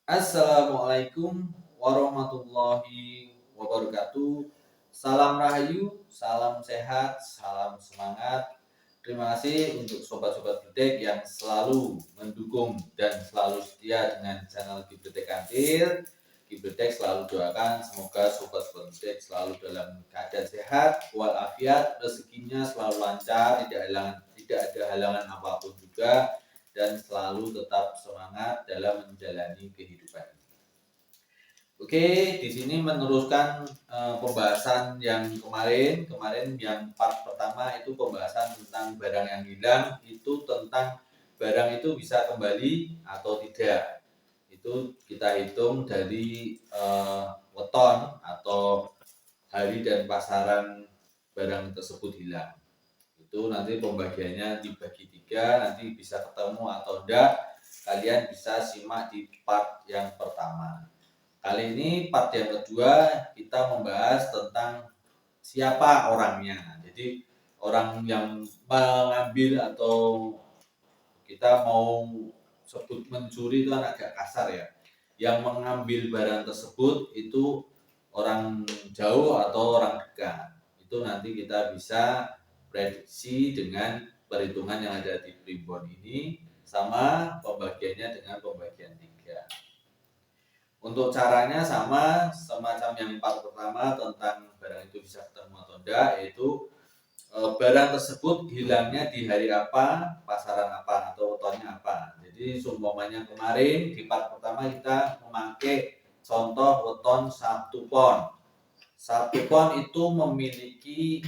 Assalamualaikum warahmatullahi wabarakatuh. Salam rahayu, salam sehat, salam semangat. Terima kasih untuk sobat-sobat Gibtek yang selalu mendukung dan selalu setia dengan channel Gibtek Kantil. Gibtek selalu doakan semoga sobat-sobat Gibtek selalu dalam keadaan sehat, walafiat, rezekinya selalu lancar, tidak ada halangan apapun juga, dan selalu tetap semangat dalam menjalani kehidupan. Oke, di sini meneruskan pembahasan yang kemarin yang part pertama itu pembahasan tentang barang yang hilang, itu tentang barang itu bisa kembali atau tidak. Itu kita hitung dari weton atau hari dan pasaran barang tersebut hilang. Itu nanti pembagiannya dibagi 3, nanti bisa ketemu atau enggak, kalian bisa simak di part yang pertama. Kali ini part yang kedua kita membahas tentang siapa orangnya. Jadi orang yang mengambil atau kita mau sebut mencuri itu kan agak kasar ya. Yang mengambil barang tersebut itu orang jauh atau orang dekat. Itu nanti kita bisa prediksi dengan perhitungan yang ada di primbon ini, sama pembagiannya dengan pembagian 3. Untuk caranya sama semacam yang part pertama tentang barang itu bisa ketemu atau enggak, yaitu barang tersebut hilangnya di hari apa, pasaran apa, atau wetonnya apa. Jadi seumpamanya kemarin di part pertama kita memakai contoh weton 1 pon. 1 pon itu memiliki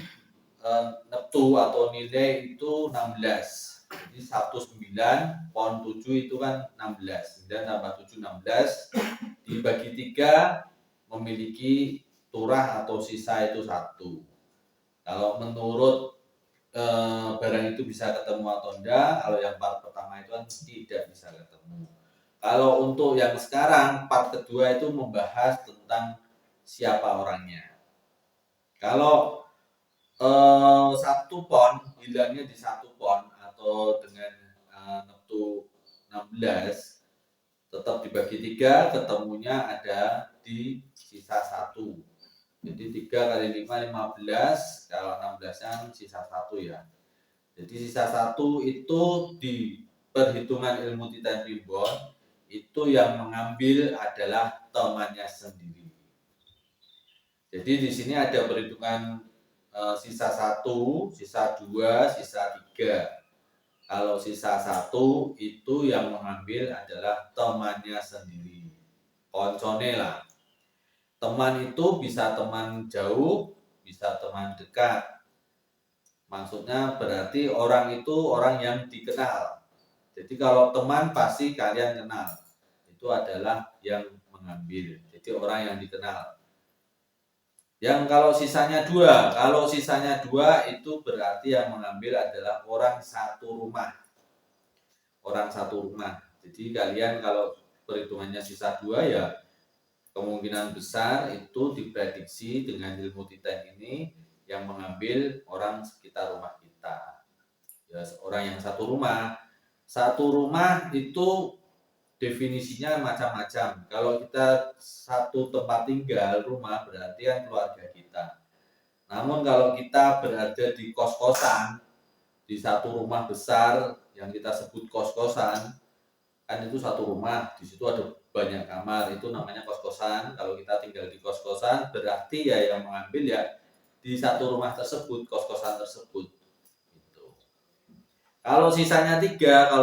neptu atau nilai itu 16. Jadi 19 pon 7 itu kan 16. 9 tambah 7 16, dibagi 3 memiliki turah atau sisa itu 1. Kalau menurut barang itu bisa ketemu atau enggak, kalau yang part pertama itu kan tidak bisa ketemu. Kalau untuk yang sekarang part kedua itu membahas tentang siapa orangnya. Kalau 1 pon hilangnya di 1 pon atau dengan neptu 16, tetap dibagi 3, ketemunya ada di sisa 1. Jadi 3 kali 5 15, kalau 16-nya sisa 1 ya. Jadi sisa 1 itu di perhitungan ilmu titan primbon itu yang mengambil adalah temannya sendiri. Jadi di sini ada perhitungan sisa 1, sisa 2, sisa 3. Kalau sisa 1 itu yang mengambil adalah temannya sendiri. Koncone lah. Teman itu bisa teman jauh, bisa teman dekat. Maksudnya berarti orang itu orang yang dikenal. Jadi kalau teman pasti kalian kenal. Itu adalah yang mengambil. Jadi orang yang dikenal. Yang kalau sisanya dua itu berarti yang mengambil adalah orang satu rumah. Orang satu rumah. Jadi kalian kalau perhitungannya sisa 2 ya kemungkinan besar itu diprediksi dengan ilmu titan ini yang mengambil orang sekitar rumah kita. Ya, orang yang satu rumah. Satu rumah itu definisinya macam-macam. Kalau kita satu tempat tinggal rumah berarti kan keluarga kita. Namun kalau kita berada di kos-kosan, di satu rumah besar yang kita sebut kos-kosan, kan itu satu rumah, di situ ada banyak kamar, itu namanya kos-kosan. Kalau kita tinggal di kos-kosan berarti ya yang mengambil ya di satu rumah tersebut, kos-kosan tersebut. Gitu. Kalau sisanya tiga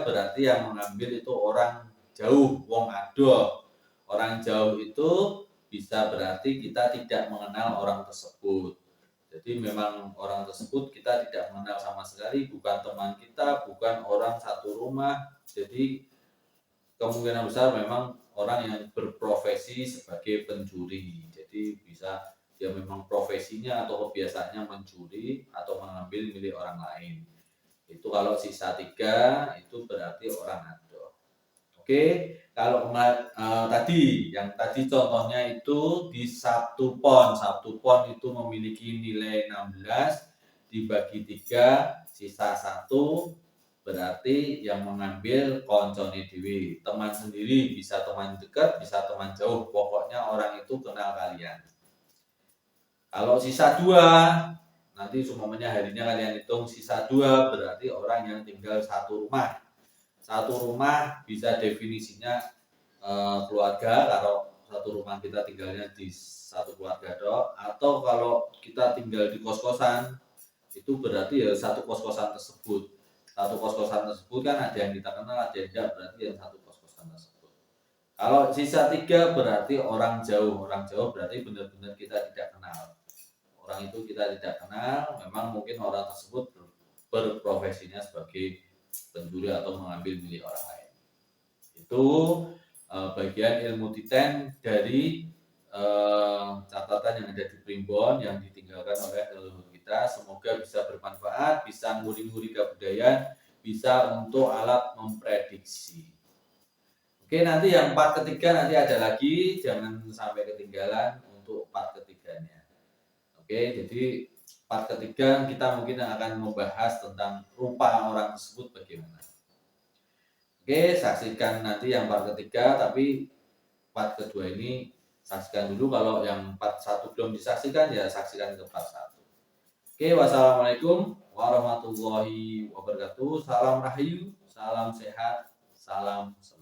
berarti yang mengambil itu orang jauh, wong ado. Orang jauh itu bisa berarti kita tidak mengenal orang tersebut. Jadi memang orang tersebut kita tidak mengenal sama sekali, bukan teman kita, bukan orang satu rumah. Jadi kemungkinan besar memang orang yang berprofesi sebagai pencuri. Jadi bisa dia memang profesinya atau kebiasaannya mencuri atau mengambil milik orang lain. Itu kalau sisa 3 itu berarti orang ado. Oke, kalau tadi contohnya itu di 1 pon. 1 pon itu memiliki nilai 16 dibagi 3 sisa 1 berarti yang mengambil koncone dewi. Teman sendiri bisa teman dekat, bisa teman jauh, pokoknya orang itu kenal kalian. Kalau sisa 2, nanti semuanya harinya kalian hitung sisa 2 berarti orang yang tinggal satu rumah. Satu rumah bisa definisinya keluarga, kalau satu rumah kita tinggalnya di satu keluarga dong, atau kalau kita tinggal di kos-kosan itu berarti ya satu kos-kosan tersebut. Satu kos-kosan tersebut kan ada yang kita kenal, ada yang tidak, berarti yang satu kos-kosan tersebut. Kalau sisa 3 berarti orang jauh berarti benar-benar kita tidak kenal. Orang itu kita tidak kenal, memang mungkin orang tersebut berprofesinya sebagai pencuri atau mengambil milik orang lain. Itu bagian ilmu titen dari catatan yang ada di primbon yang ditinggalkan oleh leluhur kita. Semoga bisa bermanfaat, bisa nguri-nguri kebudayaan, bisa untuk alat memprediksi. Oke, nanti yang part ketiga nanti ada lagi, jangan sampai ketinggalan untuk part ketiganya. Oke, jadi part ketiga kita mungkin akan membahas tentang rupa orang tersebut bagaimana. Oke, saksikan nanti yang part ketiga, tapi part kedua ini saksikan dulu. Kalau yang part 1 belum disaksikan, ya saksikan ke part 1. Oke, wassalamualaikum warahmatullahi wabarakatuh. Salam rahayu, salam sehat, salam semangat.